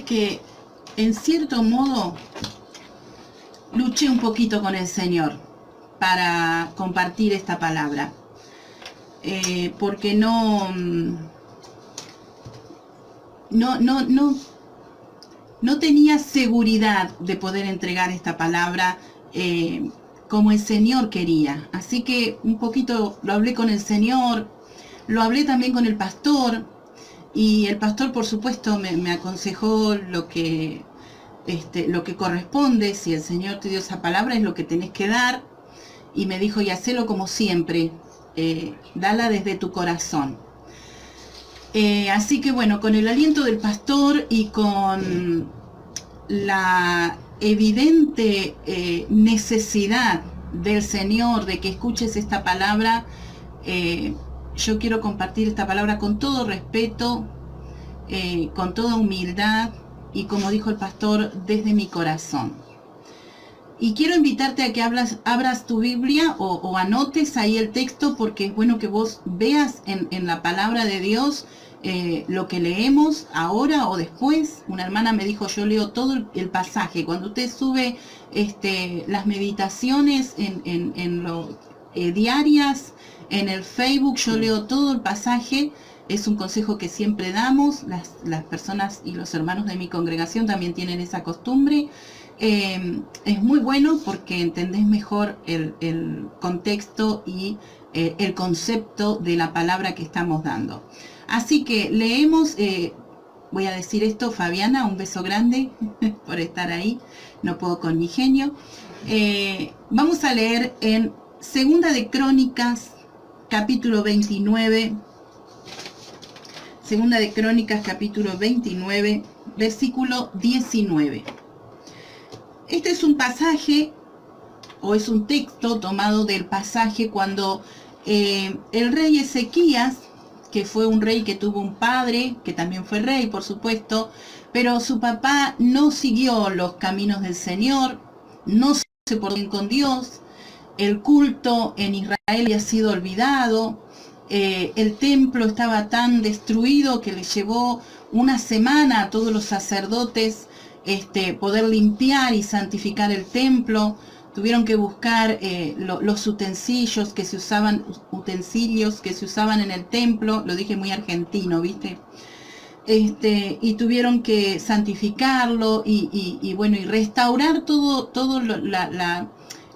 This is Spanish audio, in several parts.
que en cierto modo luché un poquito con el Señor para compartir esta palabra, porque no tenía seguridad de poder entregar esta palabra como el Señor quería. Así que un poquito lo hablé con el Señor, lo hablé también con el pastor, y el pastor por supuesto me aconsejó lo que corresponde. Si el Señor te dio esa palabra, es lo que tenés que dar, y me dijo, y hacelo como siempre, dala desde tu corazón. Así que bueno, con el aliento del pastor y con la evidente necesidad del Señor de que escuches esta palabra, yo quiero compartir esta palabra con todo respeto, con toda humildad, y como dijo el pastor, desde mi corazón. Y quiero invitarte a que abras tu Biblia o anotes ahí el texto, porque es bueno que vos veas en la palabra de Dios lo que leemos ahora o después. Una hermana me dijo, yo leo todo el pasaje. Cuando usted sube las meditaciones diarias en el Facebook, yo leo todo el pasaje. Es un consejo que siempre damos. Las personas y los hermanos de mi congregación también tienen esa costumbre. Es muy bueno porque entendés mejor el contexto y el concepto de la palabra que estamos dando. Así que leemos, voy a decir esto, Fabiana, un beso grande por estar ahí, no puedo con mi genio. Vamos a leer en Segunda de Crónicas, capítulo 29, Segunda de Crónicas, capítulo 29, versículo 19. Este es un pasaje, o es un texto tomado del pasaje cuando el rey Ezequías, que fue un rey que tuvo un padre, que también fue rey, por supuesto, pero su papá no siguió los caminos del Señor, no se portó bien con Dios, el culto en Israel había sido olvidado, el templo estaba tan destruido que le llevó una semana a todos los sacerdotes poder limpiar y santificar el templo. Tuvieron que buscar los utensilios que se usaban en el templo. Lo dije muy argentino, ¿viste? Y tuvieron que santificarlo y bueno, y restaurar todo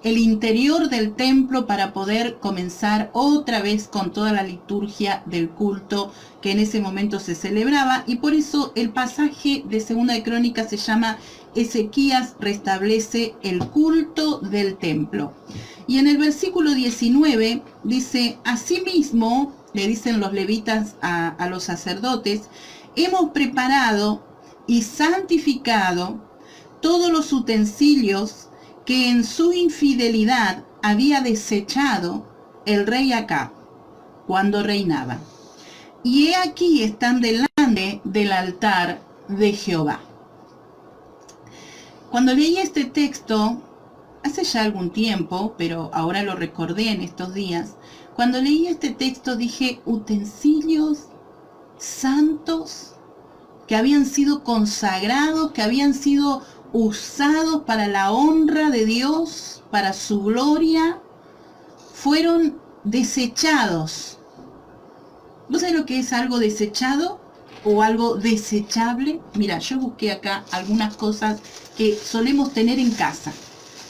el interior del templo para poder comenzar otra vez con toda la liturgia del culto que en ese momento se celebraba. Y por eso el pasaje de Segunda de Crónicas se llama Ezequías restablece el culto del templo. Y en el versículo 19 dice, asimismo, le dicen los levitas a los sacerdotes, hemos preparado y santificado todos los utensilios que en su infidelidad había desechado el rey Acab cuando reinaba. Y he aquí están delante del altar de Jehová. Cuando leí este texto, hace ya algún tiempo, pero ahora lo recordé en estos días, cuando leí este texto dije, utensilios santos que habían sido consagrados, que habían sido usados para la honra de Dios, para su gloria, fueron desechados. ¿Vos sabés lo que es algo desechado o algo desechable? Mira, yo busqué acá algunas cosas que solemos tener en casa,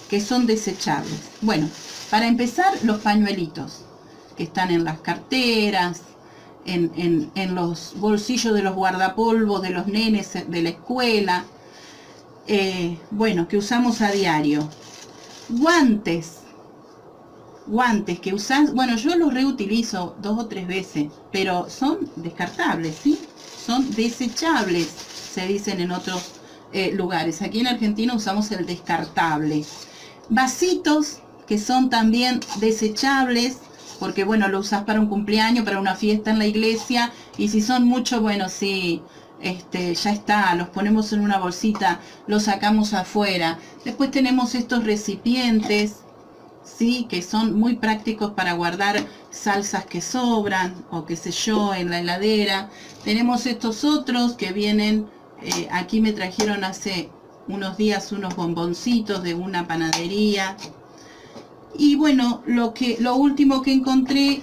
que son desechables. Bueno, para empezar, los pañuelitos, que están en las carteras, en los bolsillos de los guardapolvos de los nenes de la escuela, bueno, que usamos a diario. Guantes que usás, bueno, yo los reutilizo 2 o 3 veces, pero son descartables, ¿sí? Son desechables, se dicen en otros lugares. Aquí en Argentina usamos el descartable. Vasitos que son también desechables, porque bueno, lo usás para un cumpleaños, para una fiesta en la iglesia, y si son muchos, bueno, sí, ya está, los ponemos en una bolsita, los sacamos afuera. Después tenemos estos recipientes, sí, que son muy prácticos para guardar salsas que sobran, o qué sé yo, en la heladera. Tenemos estos otros que vienen Aquí me trajeron hace unos días unos bomboncitos de una panadería. Y bueno, lo último que encontré,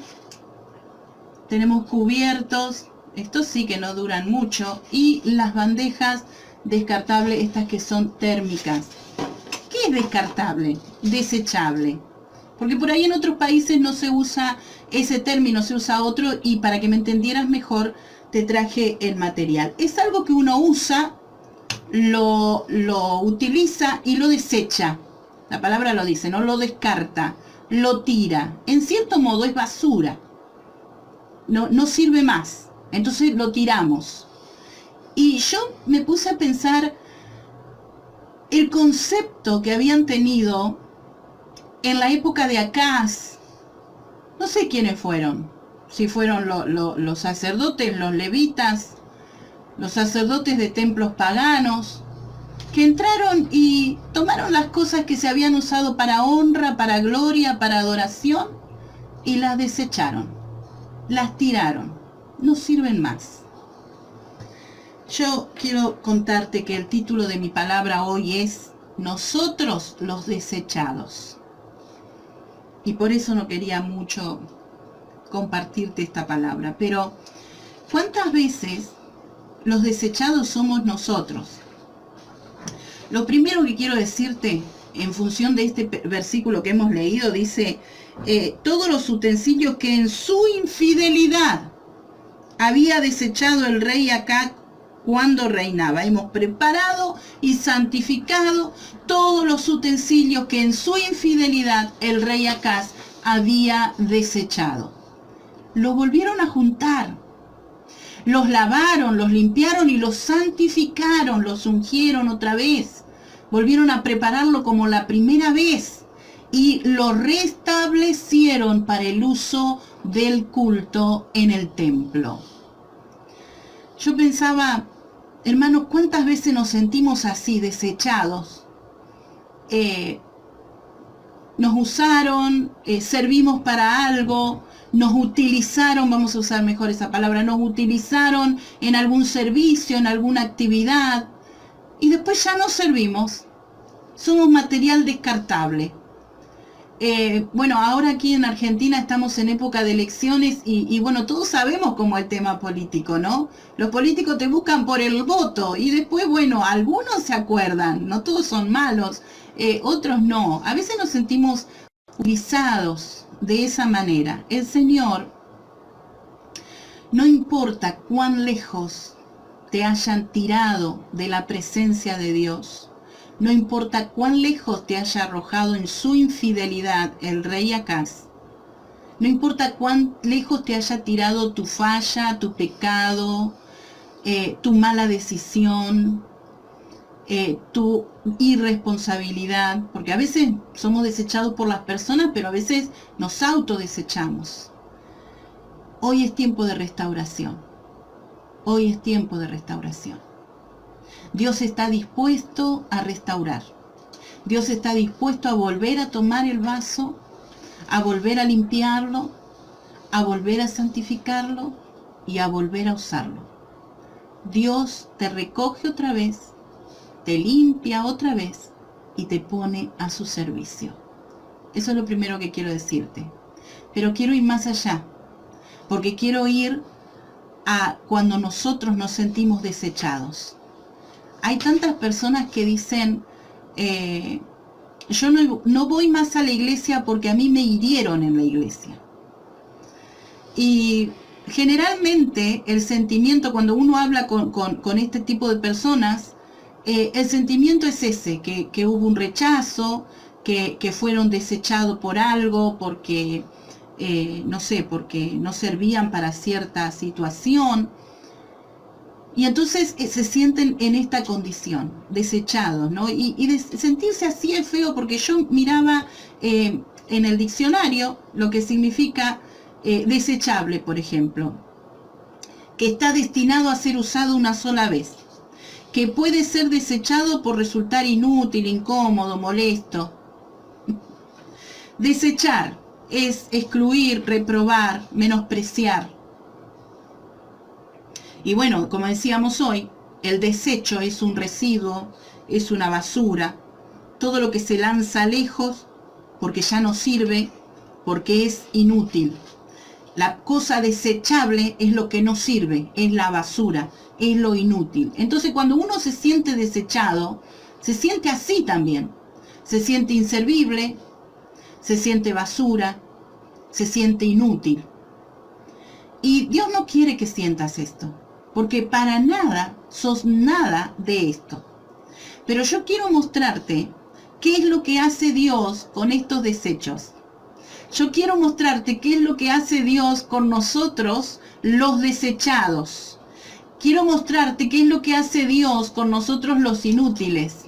tenemos cubiertos, estos sí que no duran mucho, y las bandejas descartables, estas que son térmicas. ¿Qué es descartable? Desechable. Porque por ahí en otros países no se usa ese término, se usa otro, y para que me entendieras mejor te traje el material. Es algo que uno usa, lo utiliza y lo desecha. La palabra lo dice, no lo descarta, lo tira. En cierto modo es basura. No sirve más. Entonces lo tiramos. Y yo me puse a pensar el concepto que habían tenido en la época de Acaz. No sé quiénes fueron. Si fueron los sacerdotes, los levitas, los sacerdotes de templos paganos, que entraron y tomaron las cosas que se habían usado para honra, para gloria, para adoración, y las desecharon, las tiraron, no sirven más. Yo quiero contarte que el título de mi palabra hoy es Nosotros los desechados. Y por eso no quería mucho compartirte esta palabra. Pero, ¿cuántas veces los desechados somos nosotros? Lo primero que quiero decirte, en función de este versículo que hemos leído, dice, todos los utensilios que en su infidelidad había desechado el rey Acaz cuando reinaba. Hemos preparado y santificado todos los utensilios que en su infidelidad el rey Acaz había desechado. Los volvieron a juntar. Los lavaron, los limpiaron y los santificaron, los ungieron otra vez. Volvieron a prepararlo como la primera vez y lo restablecieron para el uso del culto en el templo. Yo pensaba, hermanos, ¿cuántas veces nos sentimos así, desechados? Nos usaron, servimos para algo, nos utilizaron, vamos a usar mejor esa palabra, nos utilizaron en algún servicio, en alguna actividad, y después ya no servimos. Somos material descartable. Bueno, ahora aquí en Argentina estamos en época de elecciones y bueno, todos sabemos cómo es el tema político, ¿no? Los políticos te buscan por el voto y después, bueno, algunos se acuerdan, no todos son malos, otros no. A veces nos sentimos utilizados de esa manera. El Señor, no importa cuán lejos te hayan tirado de la presencia de Dios, no importa cuán lejos te haya arrojado en su infidelidad el rey Acaz, no importa cuán lejos te haya tirado tu falla, tu pecado, tu mala decisión, tu irresponsabilidad, porque a veces somos desechados por las personas, pero a veces nos autodesechamos. Hoy es tiempo de restauración. Hoy es tiempo de restauración. Dios está dispuesto a restaurar. Dios está dispuesto a volver a tomar el vaso, a volver a limpiarlo, a volver a santificarlo y a volver a usarlo. Dios te recoge otra vez, te limpia otra vez y te pone a su servicio. Eso es lo primero que quiero decirte. Pero quiero ir más allá, porque quiero ir a cuando nosotros nos sentimos desechados. Hay tantas personas que dicen, yo no voy más a la iglesia porque a mí me hirieron en la iglesia. Y generalmente el sentimiento, cuando uno habla con este tipo de personas, el sentimiento es ese, que hubo un rechazo, que fueron desechados por algo, porque, no sé, porque no servían para cierta situación. Y entonces se sienten en esta condición, desechados, ¿no? Y sentirse así es feo, porque yo miraba en el diccionario lo que significa desechable, por ejemplo, que está destinado a ser usado una sola vez, que puede ser desechado por resultar inútil, incómodo, molesto. Desechar es excluir, reprobar, menospreciar. Y bueno, como decíamos hoy, El desecho es un residuo, es una basura. Todo lo que se lanza lejos porque ya no sirve, porque es inútil. La cosa desechable es lo que no sirve, es la basura, es lo inútil. Entonces cuando uno se siente desechado, se siente así también. Se siente inservible, se siente basura, se siente inútil. Y Dios no quiere que sientas esto, porque para nada sos nada de esto. Pero yo quiero mostrarte qué es lo que hace Dios con estos desechos. Yo quiero mostrarte qué es lo que hace Dios con nosotros, los desechados. Quiero mostrarte qué es lo que hace Dios con nosotros, los inútiles.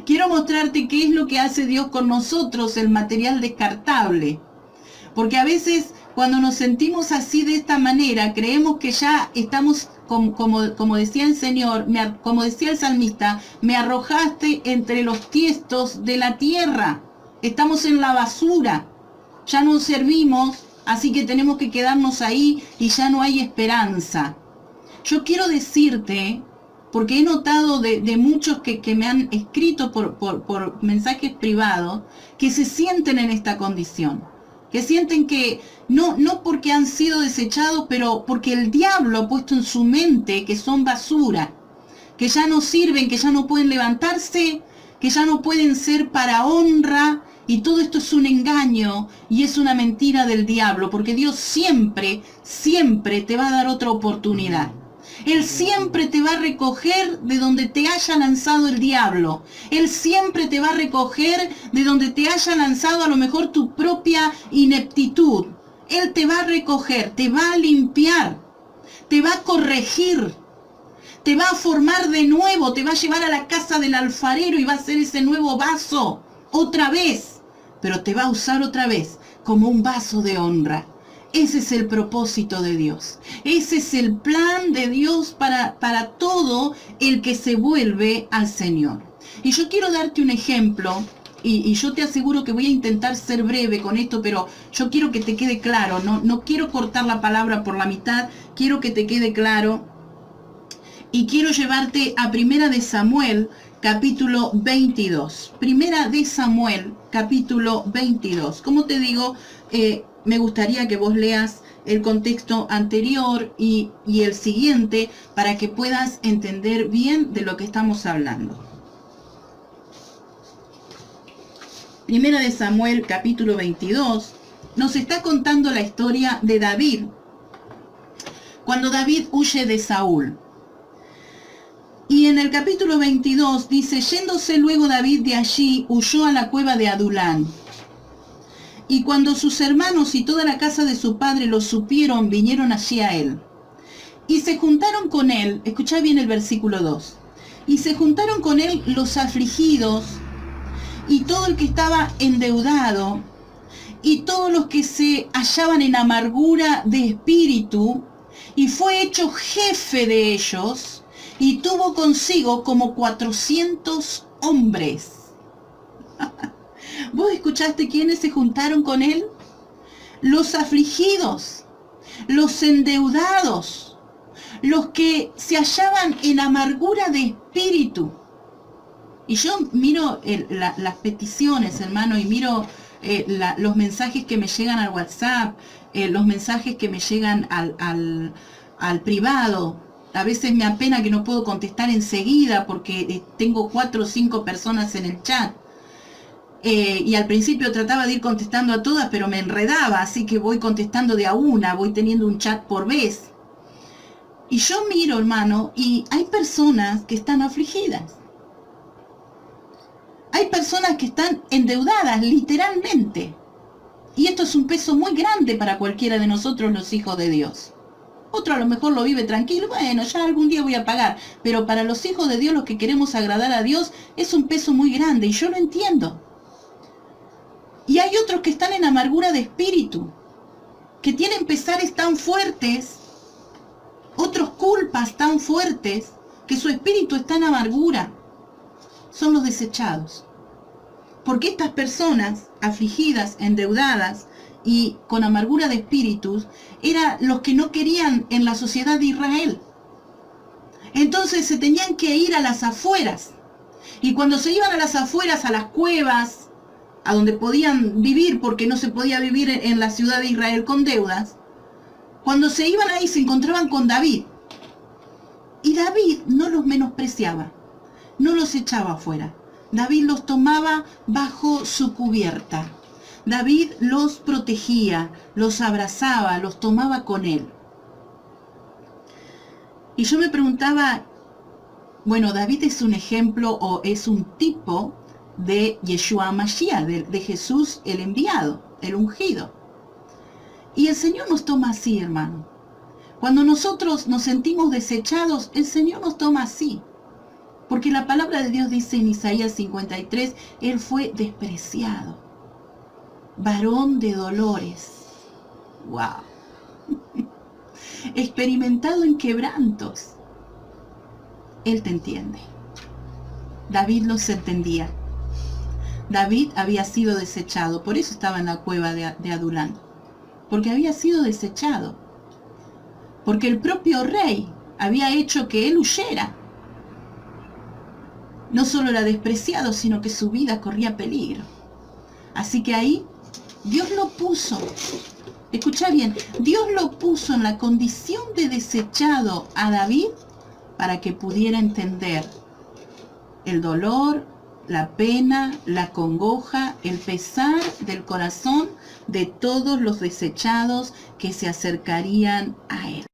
Quiero mostrarte qué es lo que hace Dios con nosotros, el material descartable. Porque a veces cuando nos sentimos así de esta manera, creemos que ya estamos, como decía el Señor, como decía el salmista, me arrojaste entre los tiestos de la tierra. Estamos en la basura, ya no servimos, así que tenemos que quedarnos ahí y ya no hay esperanza. Yo quiero decirte, porque he notado de muchos que me han escrito por mensajes privados, que se sienten en esta condición, que sienten que no porque han sido desechados, pero porque el diablo ha puesto en su mente que son basura, que ya no sirven, que ya no pueden levantarse, que ya no pueden ser para honra, y todo esto es un engaño y es una mentira del diablo, porque Dios siempre, siempre te va a dar otra oportunidad. Él siempre te va a recoger de donde te haya lanzado el diablo. Él siempre te va a recoger de donde te haya lanzado a lo mejor tu propia ineptitud. Él te va a recoger, te va a limpiar, te va a corregir, te va a formar de nuevo, te va a llevar a la casa del alfarero y va a hacer ese nuevo vaso otra vez, pero te va a usar otra vez como un vaso de honra. Ese es el propósito de Dios. Ese es el plan de Dios para todo el que se vuelve al Señor. Y yo quiero darte un ejemplo, y yo te aseguro que voy a intentar ser breve con esto, pero yo quiero que te quede claro. No quiero cortar la palabra por la mitad, quiero que te quede claro. Y quiero llevarte a Primera de Samuel, capítulo 22. Primera de Samuel, capítulo 22. Como te digo, me gustaría que vos leas el contexto anterior y el siguiente para que puedas entender bien de lo que estamos hablando. Primera de Samuel, capítulo 22, nos está contando la historia de David, cuando David huye de Saúl. Y en el capítulo 22 dice, yéndose luego David de allí, huyó a la cueva de Adulán. Y cuando sus hermanos y toda la casa de su padre lo supieron, vinieron allí a él. Y se juntaron con él, escuchá bien el versículo 2, y se juntaron con él los afligidos, y todo el que estaba endeudado, y todos los que se hallaban en amargura de espíritu, y fue hecho jefe de ellos, y tuvo consigo como 400 hombres. ¿Vos escuchaste quiénes se juntaron con él? Los afligidos, los endeudados, los que se hallaban en amargura de espíritu. Y yo miro las peticiones, hermano, y miro los mensajes que me llegan al WhatsApp, los mensajes que me llegan al privado. A veces me apena que no puedo contestar enseguida porque tengo 4 o 5 personas en el chat. Y al principio trataba de ir contestando a todas, pero me enredaba, así que voy contestando de a una, voy teniendo un chat por vez. Y yo miro, hermano, y hay personas que están afligidas. Hay personas que están endeudadas, literalmente. Y esto es un peso muy grande para cualquiera de nosotros, los hijos de Dios. Otro a lo mejor lo vive tranquilo, bueno, ya algún día voy a pagar. Pero para los hijos de Dios, los que queremos agradar a Dios, es un peso muy grande, y yo lo entiendo. Y hay otros que están en amargura de espíritu, que tienen pesares tan fuertes, otros culpas tan fuertes, que su espíritu está en amargura. Son los desechados. Porque estas personas afligidas, endeudadas y con amargura de espíritus, eran los que no querían en la sociedad de Israel. Entonces se tenían que ir a las afueras. Y cuando se iban a las afueras, a las cuevas, a donde podían vivir, porque no se podía vivir en la ciudad de Israel con deudas, cuando se iban ahí se encontraban con David. Y David no los menospreciaba, no los echaba afuera. David los tomaba bajo su cubierta. David los protegía, los abrazaba, los tomaba con él. Y yo me preguntaba, bueno, David es un ejemplo o es un tipo de Yeshua Mashiach, de Jesús el enviado, el ungido. Y el Señor nos toma así, hermano. Cuando nosotros nos sentimos desechados, el Señor nos toma así. Porque la palabra de Dios dice en Isaías 53, Él fue despreciado, varón de dolores. ¡Wow! Experimentado en quebrantos. Él te entiende. David los entendía. David había sido desechado, por eso estaba en la cueva de Adulán. Porque había sido desechado. Porque el propio rey había hecho que él huyera. No solo era despreciado, sino que su vida corría peligro. Así que ahí Dios lo puso. Escucha bien, Dios lo puso en la condición de desechado a David para que pudiera entender el dolor, la pena, la congoja, el pesar del corazón de todos los desechados que se acercarían a él.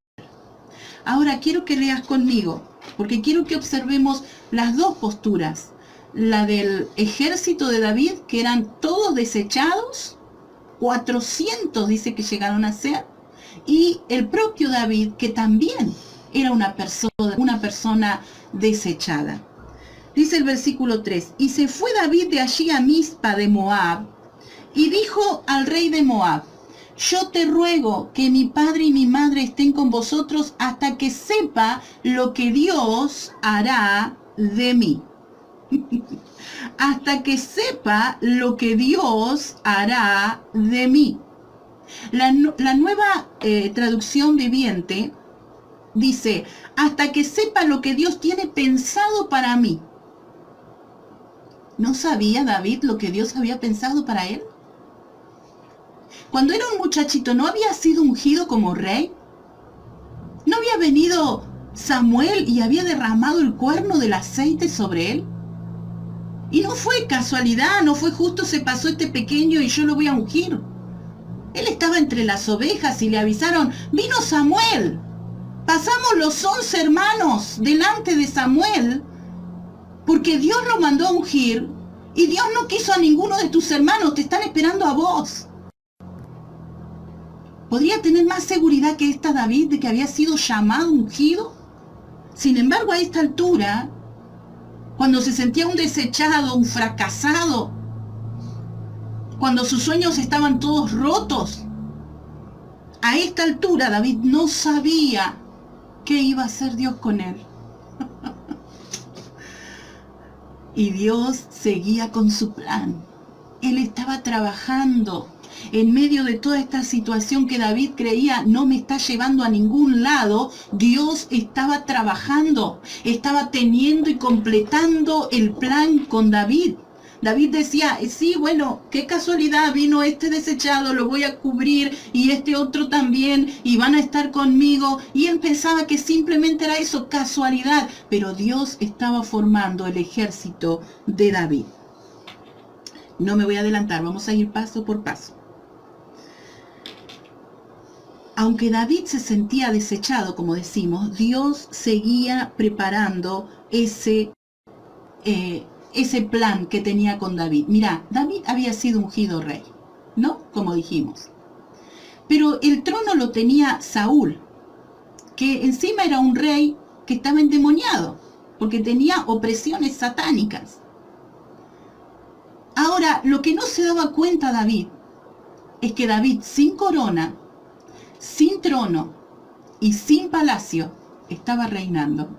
Ahora quiero que leas conmigo, porque quiero que observemos las dos posturas. La del ejército de David, que eran todos desechados, 400 dice que llegaron a ser, y el propio David, que también era una persona desechada. Dice el versículo 3, y se fue David de allí a Mizpa de Moab, y dijo al rey de Moab, yo te ruego que mi padre y mi madre estén con vosotros hasta que sepa lo que Dios hará de mí. Hasta que sepa lo que Dios hará de mí. La nueva traducción viviente dice, hasta que sepa lo que Dios tiene pensado para mí. ¿No sabía David lo que Dios había pensado para él? Cuando era un muchachito, ¿no había sido ungido como rey? ¿No había venido Samuel y había derramado el cuerno del aceite sobre él? Y no fue casualidad, no fue justo se pasó este pequeño y yo lo voy a ungir. Él estaba entre las ovejas y le avisaron, vino Samuel. Pasamos los 11 hermanos delante de Samuel porque Dios lo mandó a ungir y Dios no quiso a ninguno de tus hermanos, te están esperando a vos. ¿Podría tener más seguridad que esta David de que había sido llamado, ungido? Sin embargo, a esta altura, cuando se sentía un desechado, un fracasado, cuando sus sueños estaban todos rotos, a esta altura David no sabía qué iba a hacer Dios con él. Y Dios seguía con su plan. Él estaba trabajando en medio de toda esta situación que David creía no me está llevando a ningún lado. Dios estaba trabajando, estaba teniendo y completando el plan con David. David decía, sí, bueno, qué casualidad, vino este desechado, lo voy a cubrir, y este otro también, y van a estar conmigo. Y él pensaba que simplemente era eso, casualidad, pero Dios estaba formando el ejército de David. No me voy a adelantar, vamos a ir paso por paso. Aunque David se sentía desechado, como decimos, Dios seguía preparando ese plan que tenía con David. Mirá, David había sido ungido rey, ¿no? Como dijimos. Pero el trono lo tenía Saúl, que encima era un rey que estaba endemoniado, porque tenía opresiones satánicas. Ahora, lo que no se daba cuenta David, es que David sin corona, sin trono y sin palacio, estaba reinando.